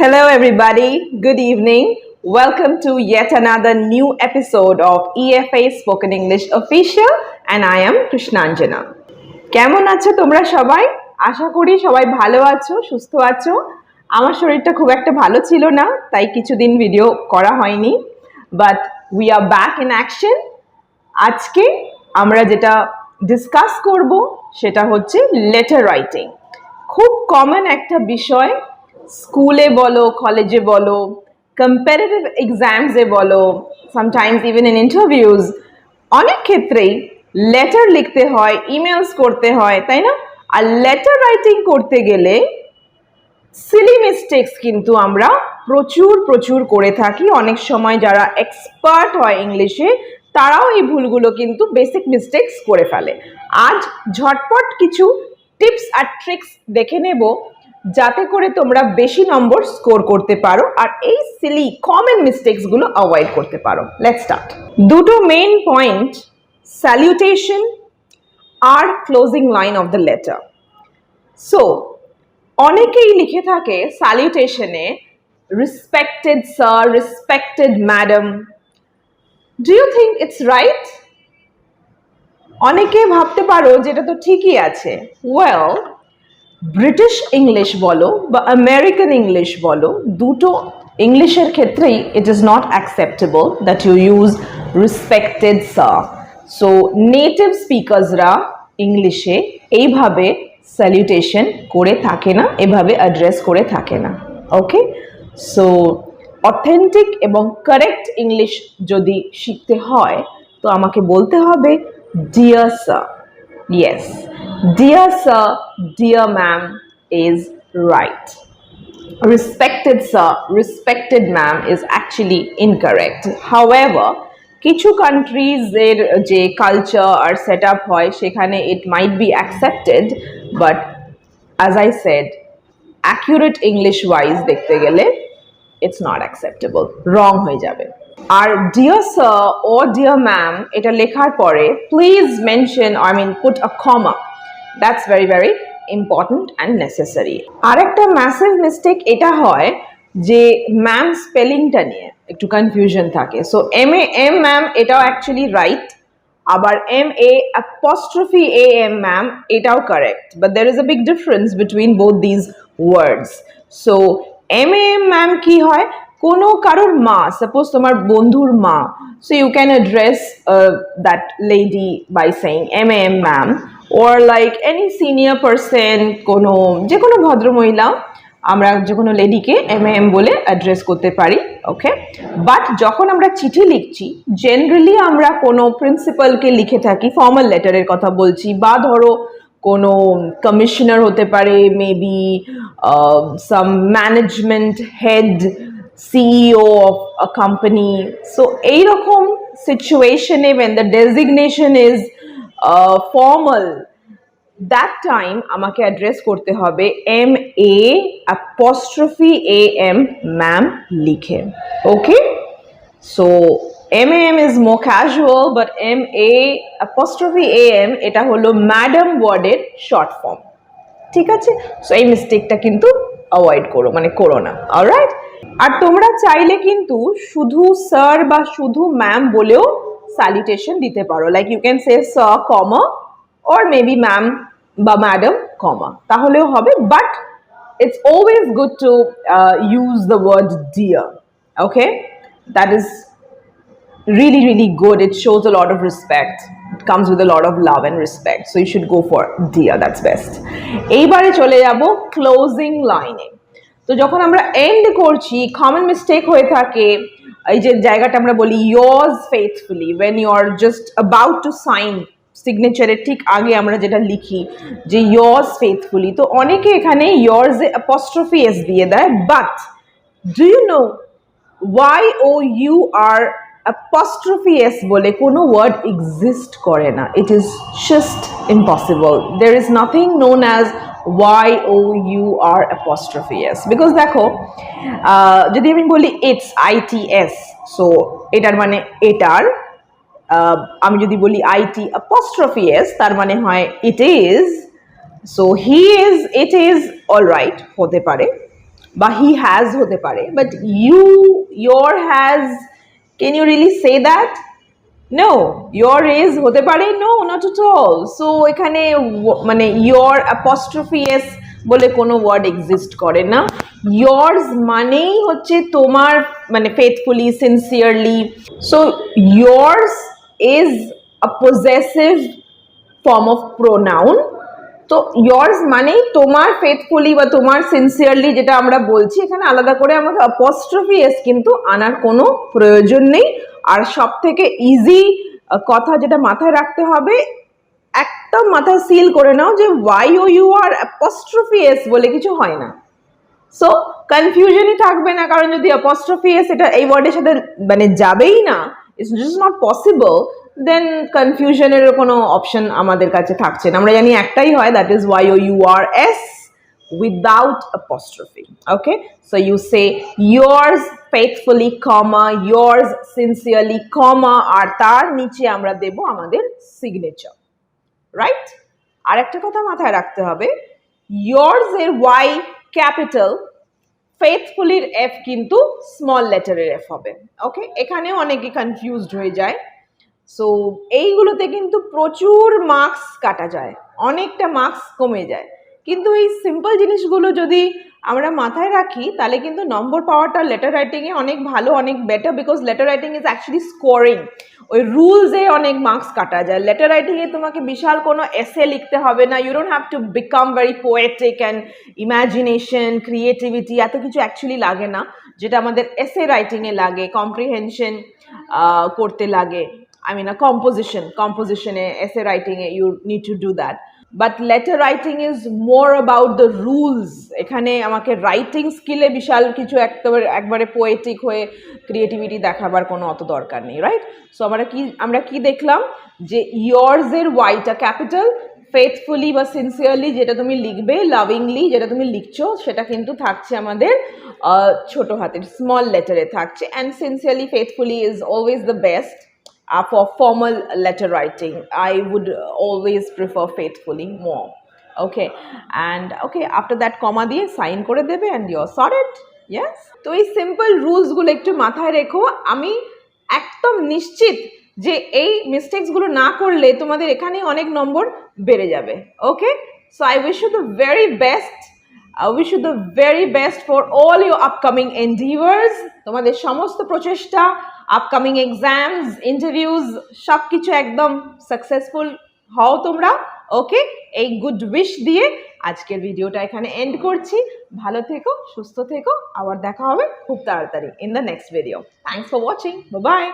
Hello everybody, good evening. Welcome to yet another new episode of EFA Spoken English Official and I am Krishnanjana. কেমন আছো তোমরা সবাই? আশা করি সবাই ভালো আছো, সুস্থ আছো। আমার শরীরটা খুব একটা ভালো ছিল না, তাই কিছুদিন ভিডিও করা হয়নি। But we are back in action. আজকে আমরা যেটা ডিসকাস করব সেটা হচ্ছে লেটার রাইটিং। খুব কমন একটা বিষয়, স্কুলে বলো, কলেজে বলো, কম্পারেটিভ এক্সামসে বলো, সামটাইমস ইভেন ইন ইন্টারভিউজ, অনেক ক্ষেত্রেই লেটার লিখতে হয়, ইমেলস করতে হয়, তাই না? আর লেটার রাইটিং করতে গেলে সিলি মিস্টেক্স কিন্তু আমরা প্রচুর করে থাকি। অনেক সময় যারা এক্সপার্ট হয় ইংলিশে তারাও এই ভুলগুলো কিন্তু বেসিক মিস্টেক্স করে ফেলে। আজ ঝটপট কিছু টিপস আর ট্রিক্স দেখে নেব যাতে করে তোমরা বেশি নম্বর স্কোর করতে পারো আর এই সিলি কমন মিস্টেক্সগুলো অ্যাভয়েড করতে পারো। Let's start. দুটো মেইন পয়েন্ট, স্যালিউটেশন আর closing line of the letter. So অনেকেই লিখে থাকে স্যালিউটেশনে respected sir, respected madam. Do you think it's right? অনেকে ভাবতে পারো যেটা তো ঠিকই আছে। ওয়েল, ব্রিটিশ ইংলিশ বলো বা আমেরিকান ইংলিশ বলো, দুটো ইংলিশের ক্ষেত্রেই it is not acceptable that you use respected sir. So নেটিভ স্পিকার্সরা ইংলিশে এইভাবে স্যালিউটেশন করে থাকে না, এভাবে অ্যাড্রেস করে থাকে না। ওকে, সো অথেন্টিক এবং কারেক্ট ইংলিশ যদি শিখতে হয় তো আমাকে বলতে হবে dear sir. Yes, dear sir, dear ma'am is right. Respected sir, respected ma'am is actually incorrect. However, কিছু countries এর যে কালচার আর সেট আপ হয় সেখানে it might be accepted, but as I said, accurate English wise দেখতে গেলে it's not acceptable, wrong হয়ে যাবে। আর dear sir ও deer ma'am এটা লেখার পরে please mention, I mean put a comma. That's very important and necessary. আরেকটা massive mistake এটা হয় যে ম্যাম স্পেলিংটা নিয়ে একটু কনফিউশন থাকে। সো এম ম্যাম এটাও অ্যাকচুয়ালি রাইট, আবার MA' ম্যাম এটাও correct, but there is a big difference between both these words. So ma'am কি হয়, কোনো কারোর মা, সাপোজ তোমার বন্ধুর মা, so you can address that lady by saying ma'am, or like any senior person, কোনো যে কোনো ভদ্রমহিলা আমরা যে কোনো লেডিকে এম বলে অ্যাড্রেস করতে পারি। ওকে, বাট যখন আমরা চিঠি লিখছি জেনারেলি আমরা কোনো প্রিন্সিপালকে লিখে থাকি, ফর্মাল লেটারের কথা বলছি, বা ধরো কোনো কমিশনার হতে পারে, maybe some management head, CEO of a company. So এইরকম সিচুয়েশনে when the designation is formal, that time আমাকে অ্যাড্রেস করতে হবে MA' ম্যাম লিখে। ওকে, so MAM is more casual, but MA' এটা হলো ম্যাডাম ওয়ার্ডের শর্ট ফর্ম। ঠিক আছে, সো এই মিস্টেকটা কিন্তু অ্যাভয়েড করো, মানে করো না। অলরাইট, আর তোমরা চাইলে কিন্তু শুধু স্যার বা শুধু ম্যাম বলেও স্যালিউটেশন দিতে পারো, like you can say sir comma or maybe ma'am বা ম্যাডাম কমা, তাহলেও হবে। But it's always good to use the word dear. Okay, that is really good. It shows a lot of respect. It comes with a lot of love and respect, so you should go for dear, that's best. এইবারে চলে যাব closing লাইনে। তো যখন আমরা and করছি common mistake হয়ে থাকে এই যে জায়গাটা আমরা বলি yours faithfully, when you are just about to sign, সিগনেচারের ঠিক আগে আমরা যেটা লিখি যে yours faithfully, তো অনেকে এখানে yours এ apostrophe s দিয়ে দেয়, but do you know why apostrophe s বলে কোনো ওয়ার্ড এক্সিস্ট করে না? It is just impossible. There is nothing known as apostrophe s, because দেখো যদি আমি বলি it's its, so এটার মানে এটার, আমি যদি বলি IT apostrophe s তার মানে হয় it is, so he is, it is, all right হতে পারে, বা হি হ্যাজ হতে পারে, but your has, can you really say that? No, your is হতে পারে, no, not at all. So এখানে মানে your apostrophe s বলে কোনো ওয়ার্ড এক্সিস্ট করে না। yours মানেই হচ্ছে তোমার, মানে faithfully, sincerely. So yours is a possessive form of pronoun. তো yours মানেই তোমার faithfully বা তোমার sincerely, যেটা আমরা বলছি এখানে আলাদা করে আমাকে apostrophe s কিন্তু আনার কোনো প্রয়োজন নেই। আর সব থেকে ইজি কথা যেটা মাথায় রাখতে হবে, একটা মাথায় সিল করে নাও যে YOUR apostrophe s বলে কিছু হয় না। সো কনফিউশনই থাকবে না, কারণ যদি apostrophe s এটা এই ওয়ার্ডের সাথে মানে যাবেই না, ইটস জাস্ট নট পসিবল, দেন কনফিউশনের কোনো অপশন আমাদের কাছে থাকছে না। আমরা জানি একটাই হয়, that is YOURS without apostrophe. Okay, so you say yours faithfully, comma, yours sincerely, comma, আর তার নিচে আমরা দেব আমাদের সিগনেচার, রাইট? আর একটা কথা মাথায় রাখতে হবে, yours এর Y ক্যাপিটাল, faithfully এর F কিন্তু স্মল লেটারের F হবে। ওকে, এখানেও অনেকে কনফিউজড হয়ে যায়। সো এইগুলোতে কিন্তু প্রচুর মার্কস কাটা যায়, অনেকটা মার্কস কমে যায়, কিন্তু এই সিম্পল জিনিসগুলো যদি আমরা মাথায় রাখি তাহলে কিন্তু নম্বর পাওয়াটা লেটার রাইটিংয়ে অনেক ভালো, অনেক better, because letter writing is actually scoring. ওই রুলসে অনেক মার্কস কাটা যায়। লেটার রাইটিংয়ে তোমাকে বিশাল কোনো এসে লিখতে হবে না, you don't have to become very poetic and imagination, creativity, এত কিছু অ্যাকচুয়ালি লাগে না, যেটা আমাদের এসে রাইটিংয়ে লাগে, কম্প্রিহেনশন করতে লাগে। I mean, a composition, essay writing, you need to do that. But letter writing is more about the rules. এখানে আমাকে writing skill এ বিশাল কিছু একবারে poetic হয়ে creativity দেখাবার কোনো অত দরকার নেই, right? So আমরা কি দেখলাম যে yours এর y টা capital, faithfully বা sincerely যেটা তুমি লিখবে, lovingly যেটা তুমি লিখছো সেটা কিন্তু থাকছে আমাদের ছোট হাতের small letter এ থাকছে, and sincerely, faithfully is always the best. For formal letter writing, I would always prefer faithfully more. Okay, and okay, after that comma দিয়ে sign করে দেবে and you're sorted. Yes, তো এই সিম্পল রুলস গুলো একটু মাথায় রেখো। আমি একদম নিশ্চিত যে এই মিস্টেকস গুলো না করলে তোমাদের এখানে অনেক নম্বর বেড়ে যাবে। ওকে, so I wish you the very best. I wish you the very best for all your upcoming endeavors. তোমাদের সমস্ত প্রচেষ্টা, আপকামিং এক্সামস, ইন্টারভিউজ, সব কিছু একদম সাকসেসফুল হও তোমরা। ওকে, এই গুড উইশ দিয়ে আজকের ভিডিওটা এখানে এন্ড করছি। ভালো থেকো, সুস্থ থেকো, আবার দেখা হবে খুব তাড়াতাড়ি in the next video. Thanks for watching, bye bye.